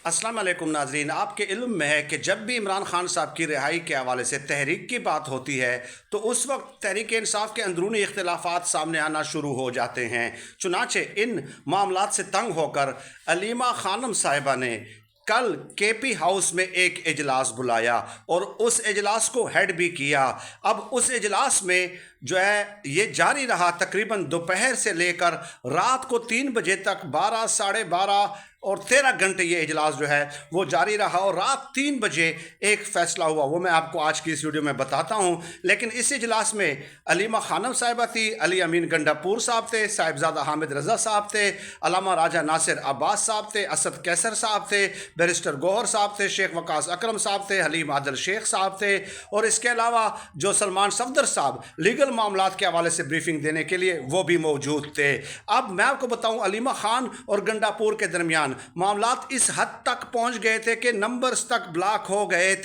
अस्सलाम वालेकुम नाजरीन, आपके इल्म में है कि जब भी इमरान खान साहब की रिहाई के हवाले से तहरीक की बात होती है तो उस वक्त तहरीक इंसाफ के अंदरूनी इख्तिलाफात सामने आना शुरू हो जाते हैं। चुनाचे इन मामलात से तंग होकर अलीमा खानम साहिबा ने कल केपी हाउस में एक इजलास बुलाया और उस इजलास को हेड भी किया। अब उस इजलास में जो है ये जारी रहा तकरीबन दोपहर से लेकर रात को 3 बजे तक, 12, साढ़े 12 और 13 घंटे ये इजलास जो है वो जारी रहा और रात 3 बजे एक फ़ैसला हुआ, वो मैं आपको आज की इस वीडियो में बताता हूँ। लेकिन इस इजलास में अलीमा खानम साहिबा थी, अली अमीन गंडापुर साहब थे, साहिबजादा हामिद रज़ा साहब थे, अल्लामा राजा नासिर अब्बास साहब थे, असद कैसर साहब थे, बैरिस्टर गौहर साहब थे, शेख वकास अकरम साहब थे, हलीम आदिल शेख साहब थे और इसके अलावा जो सलमान सफदर साहब लीगल मामलात के हवाले से ब्रीफिंग देने के लिए वो भी मौजूद थे। अब मैं आपको बताऊं, अलीमा खान और गंडापुर के दरमियान मामलात इस हद तक पहुंच गए थे कि नंबर्स तक ब्लॉक हो गए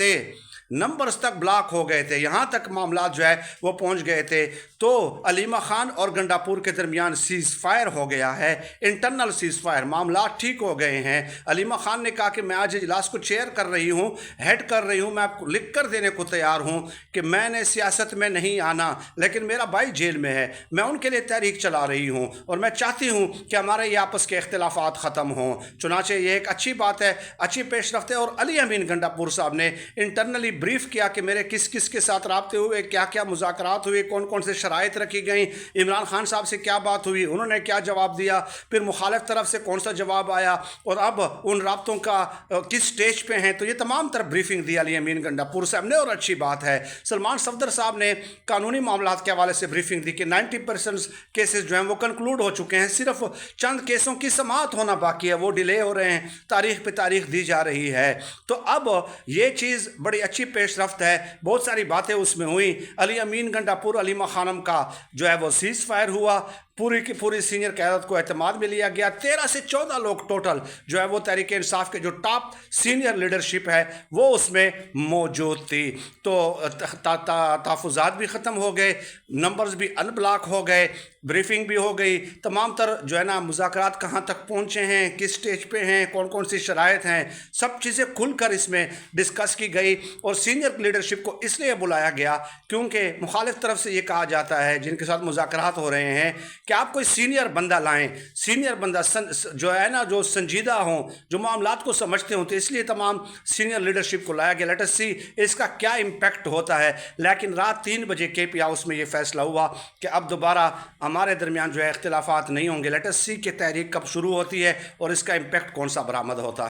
थे, यहाँ तक मामलात जो है वो पहुंच गए थे। तो अलीमा खान और गंडापुर के दरमियान सीज़ फायर हो गया है, इंटरनल सीज़ फायर, मामलात ठीक हो गए हैं। अलीमा खान ने कहा कि मैं आज इजलास को चेयर कर रही हूँ, हेड कर रही हूँ, मैं आपको लिख कर देने को तैयार हूँ कि मैंने सियासत में नहीं आना, लेकिन मेरा भाई जेल में है, मैं उनके लिए तहरीक चला रही हूँ और मैं चाहती हूँ कि हमारे ये आपस के इख्तिलाफात ख़त्म हों। चुनाचे ये एक अच्छी बात है, अच्छी पेशरफ्त है। और अली अमीन गंडापुर साहब ने इंटरनली ब्रीफ किया कि मेरे किस किस के साथ राब्ते हुए, क्या क्या मुज़ाकरात हुए, कौन कौन से शराइत रखी गई, इमरान खान साहब से क्या बात हुई, उन्होंने क्या जवाब दिया, फिर मुखालिफ तरफ से कौन सा जवाब आया और अब उन राब्तों का किस स्टेज पे हैं। तो ये तमाम तरफ ब्रीफिंग दी अली अमीन गंडापुर साहब ने और अच्छी बात है। सलमान सफदर साहब ने कानूनी मामलात के हवाले से ब्रीफिंग दी कि 90% केसेस जो हैं वो कंक्लूड हो चुके हैं, सिर्फ चंद केसों की समाअत होना बाकी है, वो डिले हो रहे हैं, तारीख पे तारीख दी जा रही है। तो अब ये चीज़ बड़ी अच्छी पेशरफ्त है, बहुत सारी बातें उसमें हुई। अली अमीन गंडापुर अलीमा खानम का जो है वो सीज़ फायर हुआ, पूरी की पूरी सीनियर क़यादत को एतमाद में लिया गया। 13 से 14 लोग टोटल जो है वो तहरीक इंसाफ के जो टॉप सीनियर लीडरशिप है वो उसमें मौजूद थी। तो तहफ़्फ़ुज़ात भी ख़त्म हो गए, नंबर्स भी अनब्लॉक हो गए, ब्रीफिंग भी हो गई, तमाम तर जो है ना मुज़ाकरात कहाँ तक पहुँचे हैं, किस स्टेज पे हैं, कौन कौन सी शराइत हैं, सब चीज़ें खुलकर इसमें डिस्कस की गई। और सीनियर लीडरशिप को इसलिए बुलाया गया क्योंकि मुखालिफ तरफ से ये कहा जाता है जिनके साथ मुज़ाकरात हो रहे हैं कि आप कोई सीनियर बंदा लाएं, सीनियर बंदा जो है ना, जो संजीदा हों, जो मामलात को समझते हों। तो इसलिए तमाम सीनियर लीडरशिप को लाया गया। लेट अस सी इसका क्या इम्पैक्ट होता है। लेकिन रात 3 बजे केपी हाउस में ये फैसला हुआ कि अब दोबारा हमारे दरमियान जो है इख्तिलाफात नहीं होंगे। लेट अस सी कि तहरीक कब शुरू होती है और इसका इम्पैक्ट कौन सा बरामद होता है।